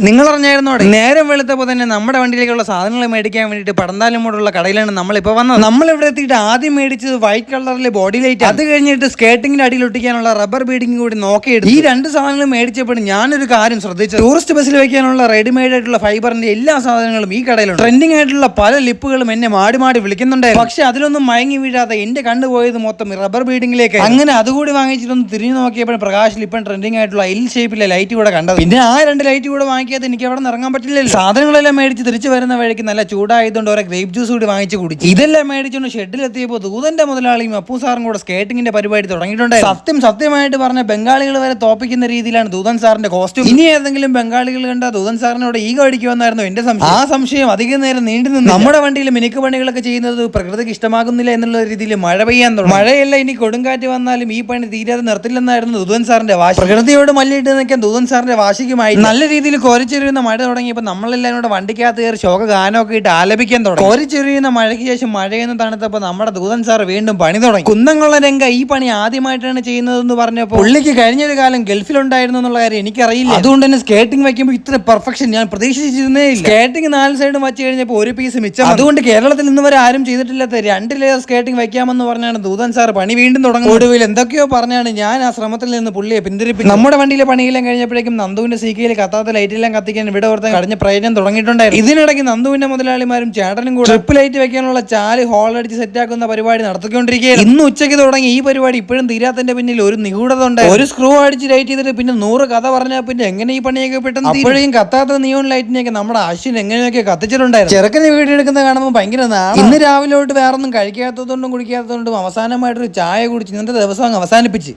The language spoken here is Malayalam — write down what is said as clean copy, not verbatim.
നിങ്ങൾ അറിഞ്ഞായിരുന്നോടെ നേരം വെളുത്തപ്പോൾ തന്നെ നമ്മുടെ വണ്ടിയിലേക്കുള്ള സാധനങ്ങൾ മേടിക്കാൻ വേണ്ടിയിട്ട് പടന്താലുമൂടുള്ള കടയിലാണ് നമ്മളിപ്പോൾ വന്നത്. നമ്മൾ ഇവിടെ എത്തിയിട്ട് ആദ്യം മേടിച്ചത് വൈറ്റ് കളറിലെ ബോഡി ലൈറ്റ്, അത് കഴിഞ്ഞിട്ട് സ്കേട്ടിങ്ങിന്റെ അടിയിൽ ഒട്ടിക്കാനുള്ള റബ്ബർ ബീഡിങ് കൂടി നോക്കിയിട്ട് ഈ രണ്ട് സാധനങ്ങൾ മേടിച്ചപ്പോൾ ഞാനൊരു കാര്യം ശ്രദ്ധിച്ചു. ടൂറിസ്റ്റ് ബസ്സിൽ വെക്കാനുള്ള റെഡിമെയ്ഡ് ആയിട്ടുള്ള ഫൈബറിന്റെ എല്ലാ സാധനങ്ങളും ഈ കടയിലുണ്ട്. ട്രെൻഡിങ് ആയിട്ടുള്ള പല ലിപ്പുകളും എന്നെ മാടി മാടി വിളിക്കുന്നുണ്ടായിരുന്നു. പക്ഷെ അതിലൊന്നും മയങ്ങി വീഴാതെ എന്റെ കണ്ണു പോയത് മൊത്തം റബ്ബർ ബീഡിങ്ങിലേക്ക്. അങ്ങനെ അതുകൂടി വാങ്ങിച്ചിട്ടൊന്ന് തിരിഞ്ഞു നോക്കിയപ്പോൾ പ്രകാശിൽ ഇപ്പം ട്രെൻഡിങ് ആയിട്ടുള്ള എൽ ഷേപ്പിലെ ലൈറ്റ് കൂടെ കണ്ടത്. പിന്നെ ആ രണ്ട് ലൈറ്റ് കൂടെ വാങ്ങിക്കാതെ എനിക്ക് അവിടെ ഇറങ്ങാൻ പറ്റില്ലല്ലോ. സാധനങ്ങളെല്ലാം മേടിച്ച് തിരിച്ചു വരുന്ന വഴിക്ക് നല്ല ചൂടായതുകൊണ്ട് ഓരോ ഗ്രേപ്പ് ജ്യൂസ് കൂടി വാങ്ങിച്ച് കുടിച്ചു. ഇതെല്ലാം മേടിച്ചുകൊണ്ട് ഷെഡിലെത്തിയപ്പോൾ ദൂതന്റെ മുതലാളിയും അപ്പു സാറും കൂടെ സ്കേറ്റിംഗിന്റെ പരിപാടി തുടങ്ങിയിട്ടുണ്ട്. സത്യമായിട്ട് പറഞ്ഞ ബംഗാളികൾ വരെ തോപ്പിക്കുന്ന രീതിയിലാണ് ദൂതൻ സാറിന്റെ കോസ്റ്റ്യൂം. ഇനി ഏതെങ്കിലും ബംഗാളികൾ കണ്ട ദൂതൻ സാറിനോട് ഈഗോ അടിക്കുമെന്നായിരുന്നു എന്റെ സംശയം. ആ സംശയം അധികം നേരം നീണ്ടു നിന്നു. നമ്മുടെ വണ്ടിയിൽ മിനുക്ക് പണികളൊക്കെ ചെയ്യുന്നത് പ്രകൃതിക്ക് ഇഷ്ടമാകുന്നില്ല എന്നുള്ള രീതിയിൽ മഴ പെയ്യാൻ തുടങ്ങി. മഴയല്ല, ഇനി കൊടുങ്കാറ്റ് വന്നാലും ഈ പണി തീരാതെ നിർത്തില്ലെന്നായിരുന്നു ദൂതൻ സാറിന്റെ വാശി. പ്രകൃതിയോട് മല്ലിട്ട് നിൽക്കാൻ ദൂതൻ സാറിന്റെ വാശിക്കുമായി നല്ല രീതിയിൽ കോരിച്ചെറിയുന്ന മഴ തുടങ്ങിയപ്പോൾ നമ്മളെല്ലാവരും കൂടെ വണ്ടിക്കകത്ത് കയറി ശോക ഗാനമൊക്കെ ഇട്ട് ആലപിക്കാൻ തുടങ്ങി. കോരിച്ചെറിയുന്ന മഴയ്ക്ക് ശേഷം മഴയെന്ന് തണുത്തപ്പോൾ നമ്മുടെ ദൂതൻ സാർ വീണ്ടും പണി തുടങ്ങി. കുന്നംകുളം രംഗ ഈ പണി ആദ്യമായിട്ടാണ് ചെയ്യുന്നതെന്ന് പറഞ്ഞപ്പോൾ പുള്ളിക്ക് കഴിഞ്ഞൊരു കാലം ഗൾഫിലുണ്ടായിരുന്നു എന്നുള്ള കാര്യം എനിക്കറിയില്ല. അതുകൊണ്ട് തന്നെ സ്കേറ്റിംഗ് വയ്ക്കുമ്പോൾ ഇത്ര പെർഫെക്ഷൻ ഞാൻ പ്രതീക്ഷിച്ചിരുന്നേ ഇല്ല. സ്കേറ്റിംഗ് 4 സൈഡും വെച്ച് കഴിഞ്ഞപ്പോൾ ഒരു പീസ് മിച്ചം. അതുകൊണ്ട് കേരളത്തിൽ ഇന്ന് വരെ ആരും ചെയ്തിട്ടില്ലാത്ത 2 ലെയർ സ്കേറ്റിംഗ് വയ്ക്കാമെന്ന് പറഞ്ഞാണ് ദൂതൻ സാർ പണി വീണ്ടും തുടങ്ങി. ഒടുവിൽ എന്തൊക്കെയോ പറഞ്ഞാണ് ഞാൻ ആ ശ്രമത്തിൽ നിന്ന് പുള്ളിയെ പിന്തിരിപ്പിച്ചു. നമ്മുടെ വണ്ടിയിലെ പണിയെല്ലാം കഴിഞ്ഞപ്പോഴേക്കും നന്ദുവിന്റെ സീക്കയിൽ കത്താത്ത ലൈറ്റെല്ലാം കത്തിക്കാൻ ഇവിടെ ഓർത്ത് കടഞ്ഞ പ്രയത്നം തുടങ്ങിയിട്ടുണ്ടായിരുന്നു. ഇതിനിടയ്ക്ക് നന്ദുവിന്റെ മുതലാളിമാരും ചേട്ടനും കൂടെ ട്രിപ്പ് ലൈറ്റ് വെക്കാനുള്ള ചാല് ഹോൾ അടിച്ച് സെറ്റാക്കുന്ന പരിപാടി നടത്തിക്കൊണ്ടിരിക്കുകയാണ്. ഇന്ന് ഉച്ചയ്ക്ക് തുടങ്ങി ഈ പരിപാടി ഇപ്പോഴും തീരാത്തതിന്റെ പിന്നിൽ ഒരു നിഗൂഢത ഉണ്ട്. ഒരു സ്ക്രൂ അടിച്ച് ലൈറ്റ് ചെയ്തിട്ട് പിന്നെ 100 കഥ പറഞ്ഞാൽ പിന്നെ എങ്ങനെ ഈ പണിയൊക്കെ പെട്ടെന്ന് അപ്പോഴേക്കും കത്താത്ത നിയോൺ ലൈറ്റിനെയൊക്കെ നമ്മുടെ അശ്വിൻ എങ്ങനെയൊക്കെ കത്തിച്ചിട്ടുണ്ടായിരുന്നു. ചെറുക്കനെ വീഡിയോ എടുക്കുന്ന കാണുമ്പോൾ ഭയങ്കര നാളെ. ഇന്ന് രാവിലെ തൊട്ട് വേറൊന്നും കഴിക്കാത്തതുകൊണ്ടും കുടിക്കാത്തതുകൊണ്ടും അവസാനമായിട്ടൊരു ചായ കുടിച്ച് ഇന്നത്തെ ദിവസം അവസാനിപ്പിച്ച്